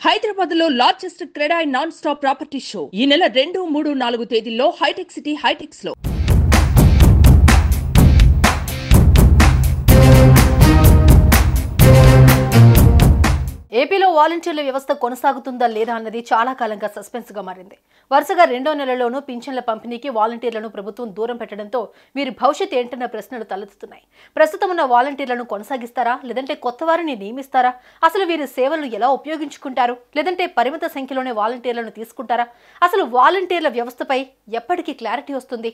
హైదరాబాద్ లో largest CREDAI non stop property show ఈ నెల 2, 3, 4 తేదీల్లో హైటెక్ సిటీ హైటెక్స్ లో. ఏపీలో వాలంటీర్ల వ్యవస్థ కొనసాగుతుందా లేదా అన్నది చాలా కాలంగా సస్పెన్స్ గా మారింది. వరుసగా 2వ నెలలోనూ పింఛన్ల పంపిణీకి వాలంటీర్లను ప్రభుత్వం దూరం పెట్టడంతో వీరి భవిష్యత్ ఏంటన్న ప్రశ్నలు తలెత్తుతున్నాయి. ప్రస్తుతం ఉన్న వాలంటీర్లను కొనసాగిస్తారా, లేదంటే కొత్త వారిని నియమిస్తారా? అసలు వీరి సేవలను ఎలా ఉపయోగించుకుంటారు, లేదంటే పరిమిత సంఖ్యలోనే వాలంటీర్లను తీసుకుంటారా? అసలు వాలంటీర్ల వ్యవస్థపై ఎప్పటికీ క్లారిటీ వస్తుంది?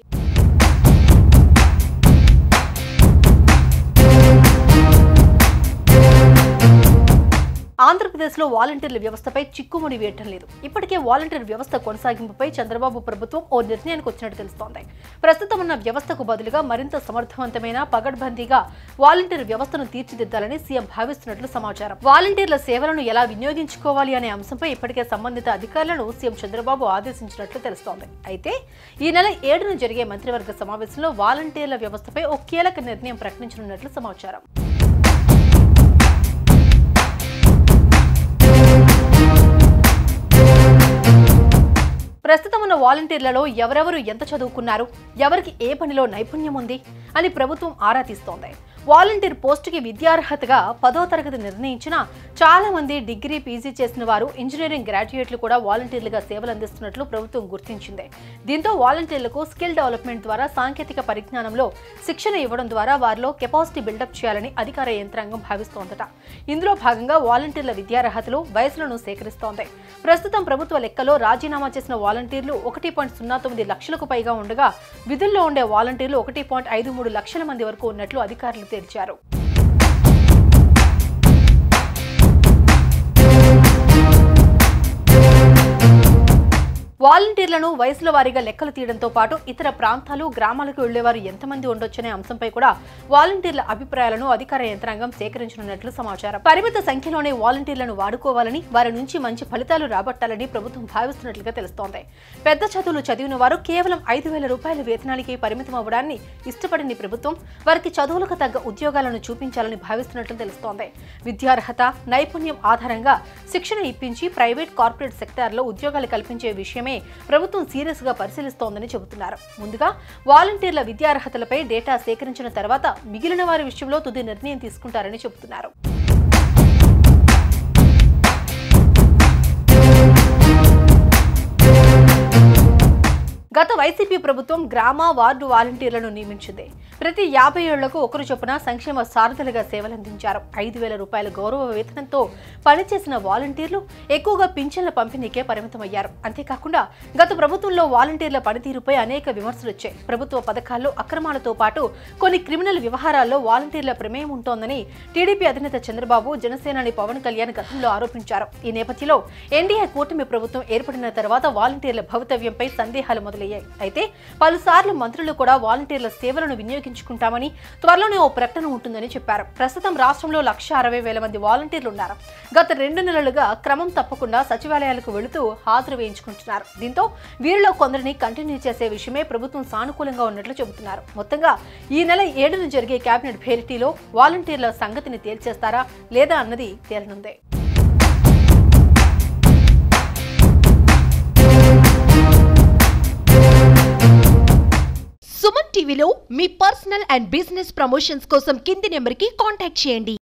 ఆంధ్రప్రదేశ్లో వాలంటీర్ల వ్యవస్థపై చిక్కుముడి వేయటం లేదు. ఇప్పటికే వాలంటీర్ వ్యవస్థ కొనసాగింపుపై చంద్రబాబు ప్రభుత్వం ఓ నిర్ణయానికి వచ్చినట్టు తెలుస్తోంది. ప్రస్తుతం ఉన్న వ్యవస్థకు బదులుగా మరింత సమర్థవంతమైన పగడ్బందీగా వాలంటీర్ వ్యవస్థను తీర్చిదిద్దాలని సీఎం భావిస్తున్నట్లు సమాచారం. వాలంటీర్ల సేవలను ఎలా వినియోగించుకోవాలి అనే అంశంపై ఇప్పటికే సంబంధిత అధికారులను సీఎం చంద్రబాబు ఆదేశించినట్లు తెలుస్తోంది. అయితే ఈ నెల 7న జరిగే మంత్రివర్గ సమావేశంలో వాలంటీర్ల వ్యవస్థపై ఓ కీలక నిర్ణయం ప్రకటించనున్నట్లు సమాచారం. ప్రస్తుతం ఉన్న వాలంటీర్లలో ఎవరెవరు ఎంత చదువుకున్నారు, ఎవరికి ఏ పనిలో నైపుణ్యం ఉంది అని ప్రభుత్వం ఆరా తీస్తోంది. వాలంటీర్ పోస్టుకి విద్యార్హతగా 10వ తరగతి నిర్ణయించిన చాలా మంది డిగ్రీ, పీజీ చేసిన వారు, ఇంజనీరింగ్ గ్రాడ్యుయేట్లు కూడా వాలంటీర్లుగా సేవలు అందిస్తున్నట్లు ప్రభుత్వం గుర్తించింది. దీంతో వాలంటీర్లకు స్కిల్ డెవలప్మెంట్ ద్వారా సాంకేతిక పరిజ్ఞానంలో శిక్షణ ఇవ్వడం ద్వారా వారిలో కెపాసిటీ బిల్డప్ చేయాలని అధికార యంత్రాంగం భావిస్తోందట. ఇందులో భాగంగా వాలంటీర్ల విద్యార్హతలు, వయసులను సేకరిస్తోంది. ప్రస్తుతం ప్రభుత్వ లెక్కలో రాజీనామా చేసిన వాలంటీర్లు 1.09 లక్షలకు పైగా ఉండగా విధుల్లో ఉండే వాలంటీర్లు 1.53 లక్షల మంది వరకు ఉన్నట్లు అధికారులు తేల్చారు. వాలంటీర్లను వయసుల వారీగా లెక్కలు తీయడంతో పాటు ఇతర ప్రాంతాలు, గ్రామాలకు వెళ్లేవారు ఎంతమంది ఉండొచ్చనే అంశంపై కూడా వాలంటీర్ల అభిప్రాయాలను అధికార యంత్రాంగం సేకరించనున్నట్లు సమాచారం. పరిమిత సంఖ్యలోనే వాలంటీర్లను వాడుకోవాలని, వారి నుంచి మంచి ఫలితాలు రాబట్టాలని ప్రభుత్వం భావిస్తున్నట్లుగా తెలుస్తోంది. పెద్ద చదువులు చదివిన వారు కేవలం 5,000 రూపాయల వేతనానికి పరిమితం అవ్వడాన్ని ఇష్టపడిన ప్రభుత్వం వారికి చదువులకు తగ్గ ఉద్యోగాలను చూపించాలని భావిస్తున్నట్లు తెలుస్తోంది. విద్యార్హత, నైపుణ్యం ఆధారంగా శిక్షణ ఇప్పించి ప్రైవేట్, కార్పొరేట్ సెక్టార్లో ఉద్యోగాలు కల్పించే విషయమే ప్రభుత్వం సీరియస్ గా పరిశీలిస్తోందని చెబుతున్నారు. ముందుగా వాలంటీర్ల విద్యార్హతలపై డేటా సేకరించిన తర్వాత మిగిలిన వారి విషయంలో తుది నిర్ణయం తీసుకుంటారని చెబుతున్నారు. గత వైసీపీ ప్రభుత్వం గ్రామ, వార్డు వాలంటీర్లను నియమించింది. ప్రతి 50 ఏళ్లకు ఒకరు చొప్పున సంక్షేమ సారథులుగా సేవలందించారు. 5,000 రూపాయల గౌరవ వేతనంతో పనిచేసిన వాలంటీర్లు ఎక్కువగా పింఛన్ల పంపిణీకే పరిమితమయ్యారు. అంతేకాకుండా గత ప్రభుత్వంలో వాలంటీర్ల పనితీరుపై అనేక విమర్శలు వచ్చాయి. ప్రభుత్వ పథకాల్లో అక్రమాలతో పాటు కొన్ని క్రిమినల్ వ్యవహారాల్లో వాలంటీర్ల ప్రమేయం ఉంటోందని టీడీపీ అధినేత చంద్రబాబు, జనసేనాని పవన్ కళ్యాణ్ గతంలో ఆరోపించారు. ఈ నేపథ్యంలో ఎన్డీఏ కూటమి ప్రభుత్వం ఏర్పడిన తర్వాత వాలంటీర్ల భవితవ్యంపై సందేహాలు మొదలయ్యాయి. అయితే పలుసార్లు మంత్రులు కూడా వాలంటీర్ల సేవలను వినియోగించుకుంటామని, త్వరలోనే ఓ ప్రకటన ఉంటుందని చెప్పారు. ప్రస్తుతం రాష్ట్రంలో 1,60,000 మంది వాలంటీర్లు ఉన్నారు. గత 2 నెలలుగా క్రమం తప్పకుండా సచివాలయాలకు వెళుతూ హాజరు వేయించుకుంటున్నారు. దీంతో వీరిలో కొందరిని కంటిన్యూ చేసే విషయమే ప్రభుత్వం సానుకూలంగా ఉన్నట్లు చెబుతున్నారు. మొత్తంగా ఈ నెల 7న జరిగే కేబినెట్ భేటీలో వాలంటీర్ల సంగతిని తేల్చేస్తారా లేదా అన్నది తేలనుంది. సుమన్ టీవీలో మీ పర్సనల్ అండ్ బిజినెస్ ప్రమోషన్స్ కోసం కింది నెంబర్కి కాంటాక్ట్ చేయండి.